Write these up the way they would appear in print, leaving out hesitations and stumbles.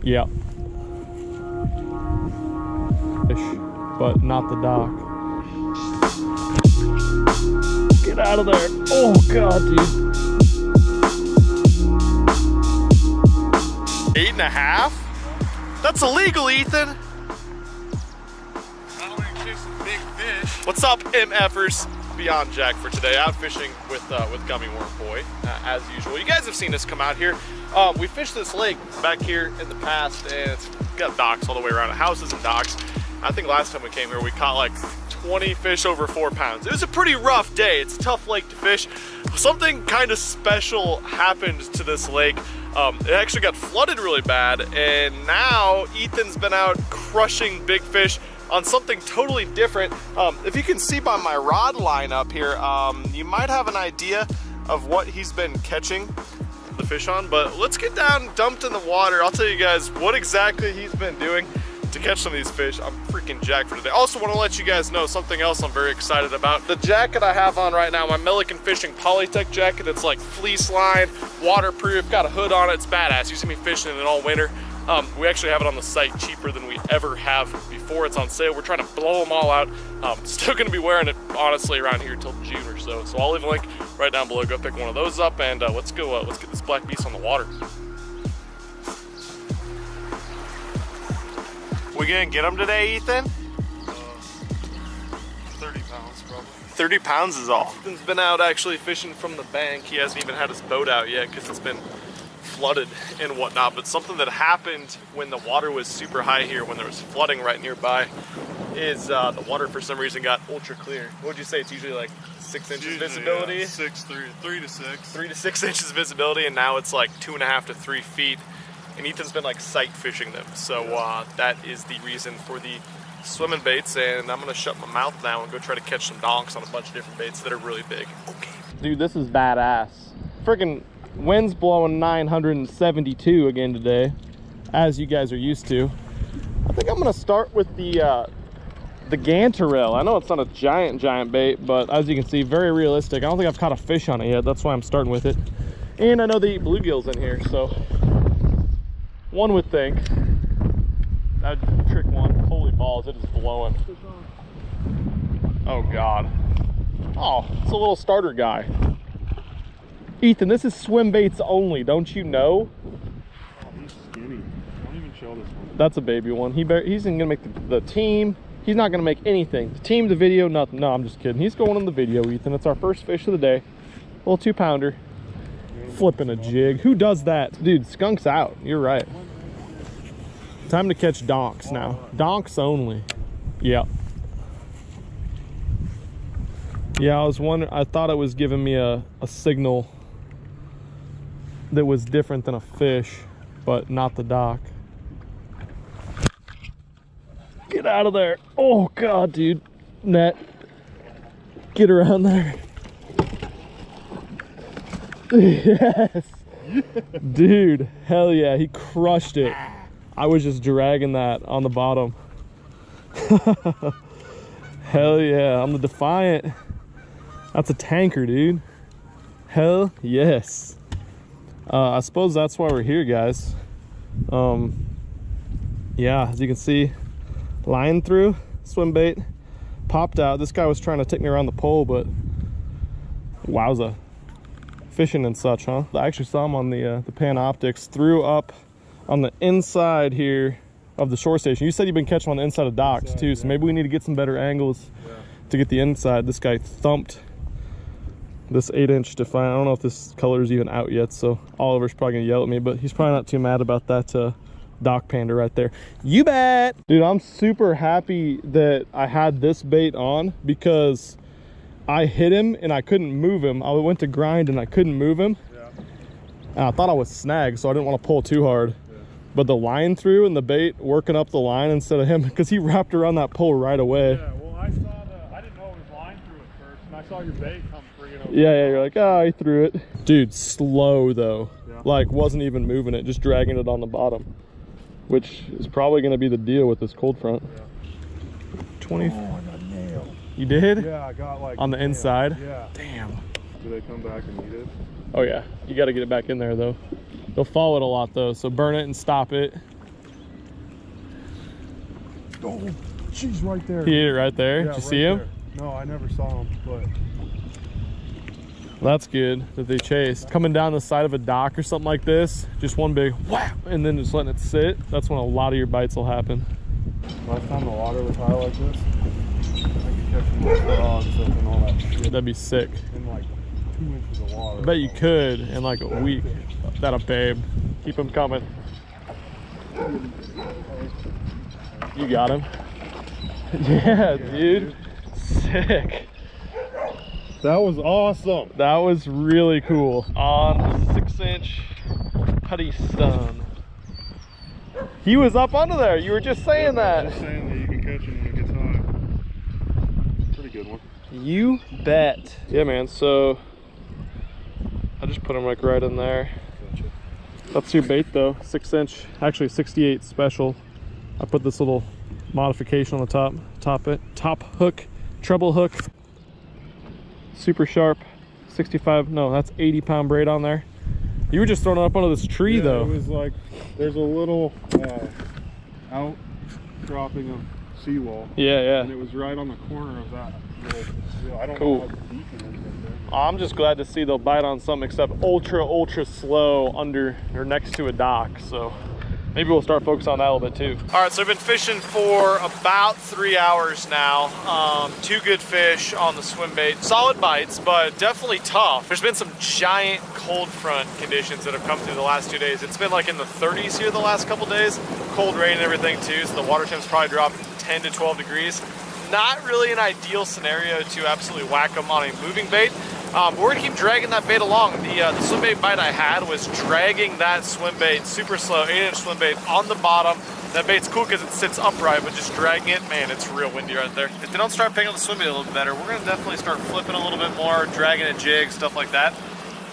Yeah. Fish, but not the dock. Get out of there. Oh God, dude. 8.5? That's illegal, Ethan. I don't even chase some big fish. What's up, MFers? Beyond Jack for today. Out fishing with Gummy Worm Boy, as usual. You guys have seen us come out here. We fished this lake back here in the past, and it's got docks all the way around it, houses and docks. I think last time we came here, we caught like 20 fish over 4 pounds. It was a pretty rough day. It's a tough lake to fish. Something kind of special happened to this lake. It actually got flooded really bad, and now Ethan's been out crushing big fish on something totally different. If you can see by my rod line up here, you might have an idea of what he's been catching the fish on, but let's get down, dumped in the water. I'll tell you guys what exactly he's been doing to catch some of these fish. I'm freaking jacked for today. Also want to let you guys know something else I'm very excited about. The jacket I have on right now, my Milliken Fishing Polytech jacket, it's like fleece lined, waterproof, got a hood on it, it's badass. You see me fishing in it all winter. We actually have it on the site cheaper than we ever have before. It's on sale. We're trying to blow them all out. Still gonna be wearing it honestly around here till June or so. So I'll leave a link right down below. Go pick one of those up, and let's go. Let's get this black beast on the water. We gonna get him today, Ethan? 30 pounds probably. 30 pounds is all. Ethan's been out actually fishing from the bank. He hasn't even had his boat out yet because it's been flooded and whatnot, but something that happened when the water was super high here, when there was flooding right nearby, is the water for some reason got ultra clear. What would you say? It's usually like 6 inches visibility? Yeah, 3 to 6. 3 to 6 inches visibility, and now it's like 2.5 to 3 feet. And Ethan's been like sight fishing them, so that is the reason for the swimming baits. And I'm gonna shut my mouth now and go try to catch some donks on a bunch of different baits that are really big. Okay. Dude, this is badass. Freaking wind's blowing 972 again today, as you guys are used to. I think I'm gonna start with the Gantarel. I know it's not a giant bait, but as you can see, very realistic. I don't think I've caught a fish on it yet. That's why I'm starting with it. And I know they eat bluegills in here, so one would think that'd trick one. Holy balls, it is blowing. Oh God. Oh, it's a little starter guy. Ethan, this is swim baits only, don't you know? Oh, he's skinny. Don't even show this one. That's a baby one. He's gonna make the team. He's not gonna make anything. The team, the video, nothing. No, I'm just kidding. He's going in the video, Ethan. It's our first fish of the day. A little 2-pounder. Flipping a jig. Who does that? Dude, skunk's out. You're right. Time to catch donks now. Donks only. Yeah. Yeah, I was wondering, I thought it was giving me a signal that was different than a fish, but not the dock. Get out of there. Oh God, dude. Net. Get around there. Yes. Dude, hell yeah, he crushed it. I was just dragging that on the bottom. Hell yeah, I'm the Defiant. That's a tanker, dude. Hell yes. I suppose that's why we're here, guys. Yeah, as you can see, line through, swim bait, popped out. This guy was trying to take me around the pole, but wowza. Fishing and such, huh? I actually saw him on the Panoptics, threw up on the inside here of the shore station. You said you've been catching on the inside of docks too, so maybe we need to get some better angles to get the inside. This guy thumped this 8-inch Defiant. I don't know if this color is even out yet, so Oliver's probably gonna yell at me, but he's probably not too mad about that dock panda right there. You bet. Dude, I'm super happy that I had this bait on because I hit him and I couldn't move him. I went to grind and I couldn't move him. And I thought I was snagged, so I didn't want to pull too hard. But the line through and the bait working up the line instead of him, because he wrapped around that pole right away. Yeah, well, I didn't know it was line through at first, and I saw your bait come freaking over. Yeah, you're like, oh, he threw it. Dude, slow though. Yeah. Like, wasn't even moving it, just dragging it on the bottom, which is probably going to be the deal with this cold front. Yeah. 20. Oh, I got nailed. You did? Yeah, I got like on the inside. Yeah. Damn. Do they come back and eat it? Oh yeah, you got to get it back in there though. They'll follow it a lot though, so burn it and stop it. Oh, she's right there. He ate it right there. Yeah, Did you see him? There. No, I never saw him, but That's good that they chased. Coming down the side of a dock or something like this, just one big whap, and then just letting it sit. That's when a lot of your bites will happen. last time the water was high like this, I could catch more frogs and all that shit That'd be sick. in like 2 inches of water. I bet you could in like a week. That a babe. Keep them coming. You got him. Yeah, dude. Sick. That was awesome. That was really cool. On 6-inch putty stone. He was up under there. You were just saying that. Just saying that you can catch him when it gets high. Pretty good one. You bet. Yeah, man. So I just put him like right in there. Gotcha. That's your bait though. 6-inch, actually 68 special. I put this little modification on the top hook, treble hook. Super sharp, 65. No, that's 80-pound braid on there. You were just throwing it up under this tree, Yeah, though. it was like there's a little outcropping of seawall. Yeah, And yeah. it was right on the corner of that little, I don't Cool. know how deep it is right there. I'm just glad to see they'll bite on something except ultra slow under or next to a dock. So maybe we'll start focusing on that a little bit too. All right, so I've been fishing for about 3 hours now. 2 good fish on the swim bait. Solid bites, but definitely tough. There's been some giant cold front conditions that have come through the last 2 days. It's been like in the 30s here the last couple days. Cold rain and everything too, so the water temp's probably dropped 10 to 12 degrees. Not really an ideal scenario to absolutely whack them on a moving bait. We're gonna keep dragging that bait along. The swim bait bite I had was dragging that swim bait super slow, 8-inch swim bait on the bottom. That bait's cool because it sits upright, but just dragging it, man, it's real windy right there. If they don't start picking up the swim bait a little bit better, we're gonna definitely start flipping a little bit more, dragging a jig, stuff like that.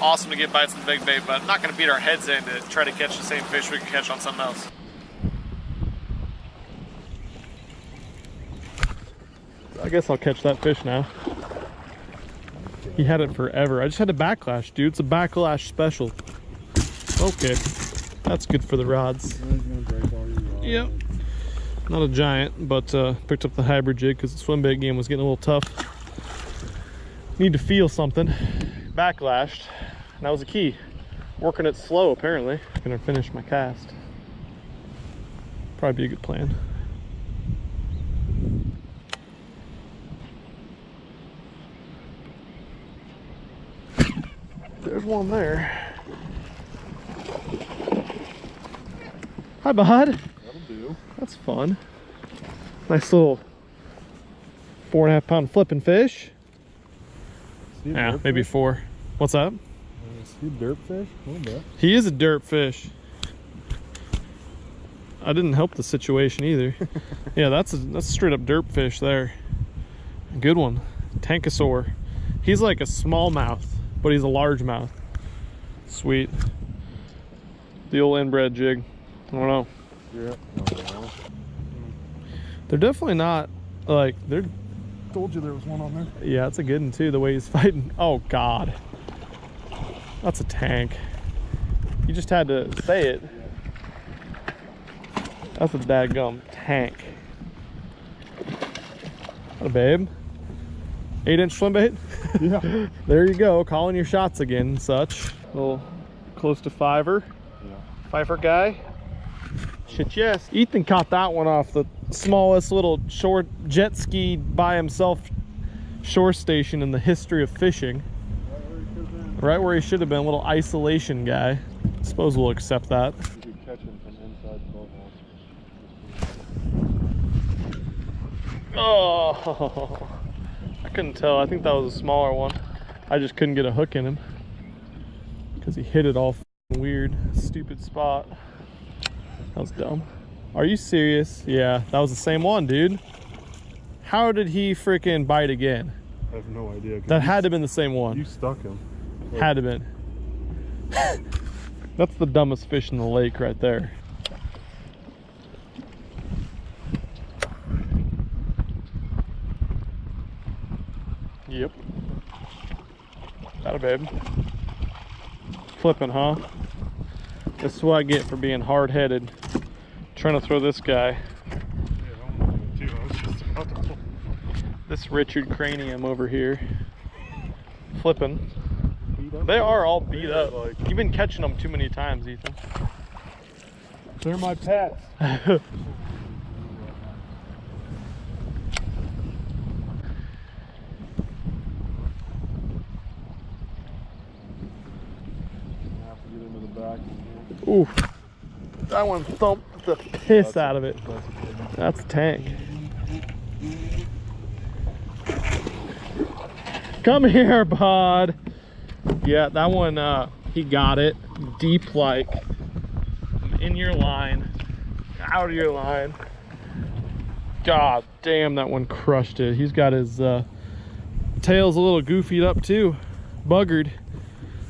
Awesome to get bites on the big bait, but I'm not gonna beat our heads in to try to catch the same fish we can catch on something else. I guess I'll catch that fish now. He had it forever. I just had a backlash, dude. It's a backlash special. Okay, that's good for the rods. Yep. Not a giant, but picked up the hybrid jig because the swim bait game was getting a little tough. Need to feel something. Backlashed. And that was the key. Working it slow, apparently. I'm gonna finish my cast. Probably be a good plan. There's one there. Hi, bud. That'll do. That's fun. Nice little 4.5 pound flipping fish. Yeah, maybe 4. What's that? Is he a derp fish? A little bit. He is a derp fish. I didn't help the situation either. Yeah, that's a straight up derp fish there. Good one. Tankosaur. He's like a smallmouth, but he's a largemouth. Sweet. The old inbred jig. I don't know. Yeah. They're definitely not like they're. Told you there was one on there. Yeah, that's a good one too. The way he's fighting. Oh God. That's a tank. You just had to say it. That's a dadgum tank. What a babe. 8-inch swim bait? Yeah. There you go, calling your shots again and such. A little close to 5er. Yeah. 5er guy. Shit, yes. Ethan caught that one off the smallest little short jet ski by himself shore station in the history of fishing. Right where he should have been, a little isolation guy. Suppose we'll accept that. You could catch him from inside the boat house. Oh, I couldn't tell. I think that was a smaller one. I just couldn't get a hook in him because he hit it all weird, stupid spot. That was dumb. Are you serious? Yeah, that was the same one, dude. How did he freaking bite again? I have no idea. That had to have been the same one. You stuck him. Had to have been. That's the dumbest fish in the lake right there. Yep. Got a babe. Flipping, huh? This is what I get for being hard-headed. Trying to throw this guy. Yeah, This Richard cranium over here, flipping. They are all beat up. You've been catching them too many times, Ethan. They're my pets. Ooh, that one thumped the piss out of it. That's a tank. Come here, bud. Yeah, that one, he got it. Deep like. In your line. Out of your line. God damn, that one crushed it. He's got his tail's a little goofied up too. Buggered.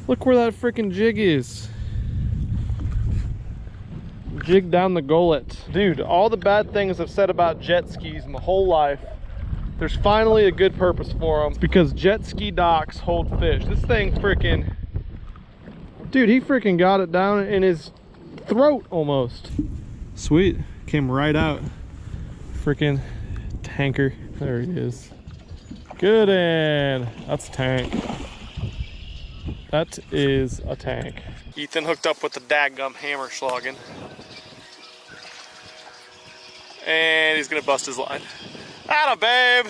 Look where that freaking jig is. Jig down the gullet. Dude, all the bad things I've said about jet skis my whole life, there's finally a good purpose for them. It's because jet ski docks hold fish. This thing freaking, dude, he freaking got it down in his throat almost. Sweet, came right out. Freaking tanker. There he is. Good in. That's a tank. That is a tank. Ethan hooked up with the dadgum hammer slogging. And he's gonna bust his line. Atta babe!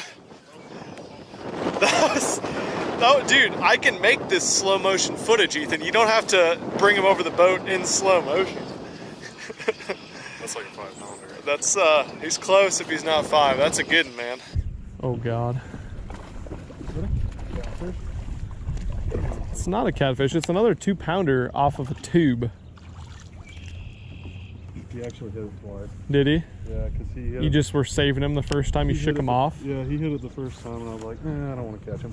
No, dude, I can make this slow motion footage, Ethan. You don't have to bring him over the boat in slow motion. That's like a 5-pounder. That's, he's close if he's not 5. That's a good one, man. Oh, God. It's not a catfish, it's another 2-pounder off of a tube. He actually hit it twice. Did he? Yeah, because he hit You just were saving him the first time you shook him off? Yeah, he hit it the first time and I was like, I don't want to catch him.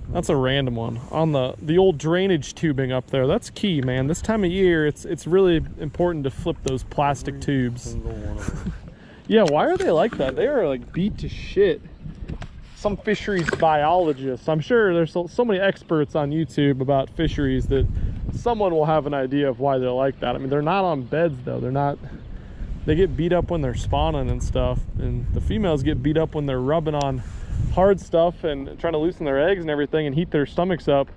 That's a random one. On the old drainage tubing up there, that's key, man. This time of year, it's really important to flip those plastic tubes. Yeah, why are they like that? They are like beat to shit. Some fisheries biologists, I'm sure there's so many experts on YouTube about fisheries that someone will have an idea of why they're like that. I mean, they're not on beds though. They get beat up when they're spawning and stuff, and the females get beat up when they're rubbing on hard stuff and trying to loosen their eggs and everything and heat their stomachs up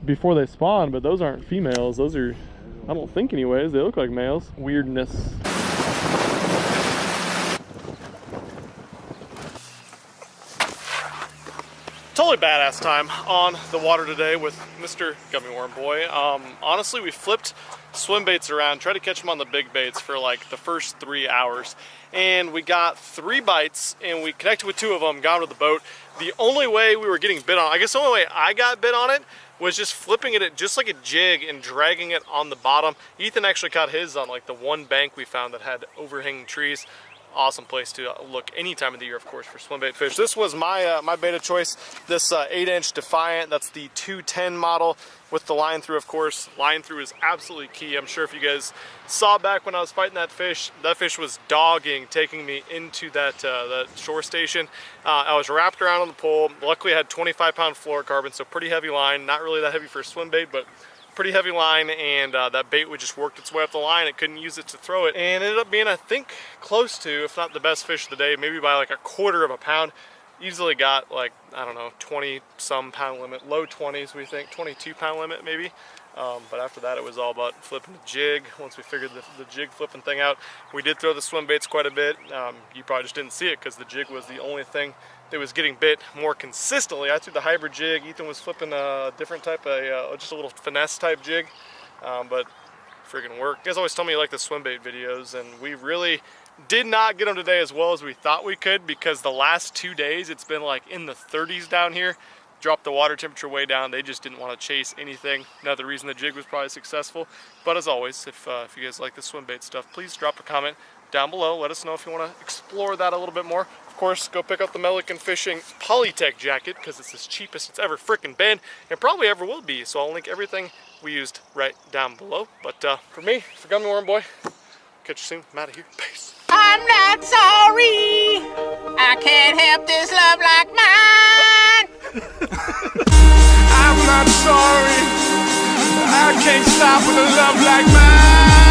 before they spawn. But those aren't females. Those are, I don't think anyways, they look like males. Weirdness. Totally badass time on the water today with Mr. Gummy Worm Boy. Honestly, we flipped swim baits around, tried to catch them on the big baits for like the first 3 hours. And we got 3 bites and we connected with 2 of them, got into the boat. The only way we were getting bit on, I guess the only way I got bit on it was just flipping it at just like a jig and dragging it on the bottom. Ethan actually caught his on like the one bank we found that had overhanging trees. Awesome place to look any time of the year, of course, for swim bait fish. This was my my bait of choice, this 8-inch Defiant. That's the 210 model with the line through, of course. Line through is absolutely key. I'm sure if you guys saw back when I was fighting that fish was dogging, taking me into that, that shore station. I was wrapped around on the pole. Luckily, I had 25-pound fluorocarbon, so pretty heavy line. Not really that heavy for a swim bait, but pretty heavy line, and that bait would just worked its way up the line. It couldn't use it to throw it, and it ended up being, I think, close to, if not the best fish of the day, maybe by like a 1/4 of a pound. Easily got like, I don't know, 20-some pound limit, low 20s we think, 22-pound limit maybe. But after that, it was all about flipping the jig. Once we figured the jig flipping thing out, we did throw the swim baits quite a bit. You probably just didn't see it because the jig was the only thing that was getting bit more consistently. I threw the hybrid jig. Ethan was flipping a different type of, just a little finesse type jig, but freaking worked. You guys always tell me you like the swim bait videos, and we really did not get them today as well as we thought we could, because the last 2 days it's been like in the 30s down here. Dropped the water temperature way down. They just didn't want to chase anything. Another reason the jig was probably successful. But as always, if you guys like the swim bait stuff, please drop a comment down below. Let us know if you want to explore that a little bit more. Of course, go pick up the Milliken Fishing Polytech jacket, because it's the cheapest it's ever freaking been, and probably ever will be. So I'll link everything we used right down below. But for me, for Gummy Worm Boy, catch you soon. I'm out of here. Peace. I'm not sorry. I can't help this love like mine. I'm not sorry. I can't stop with a love like mine.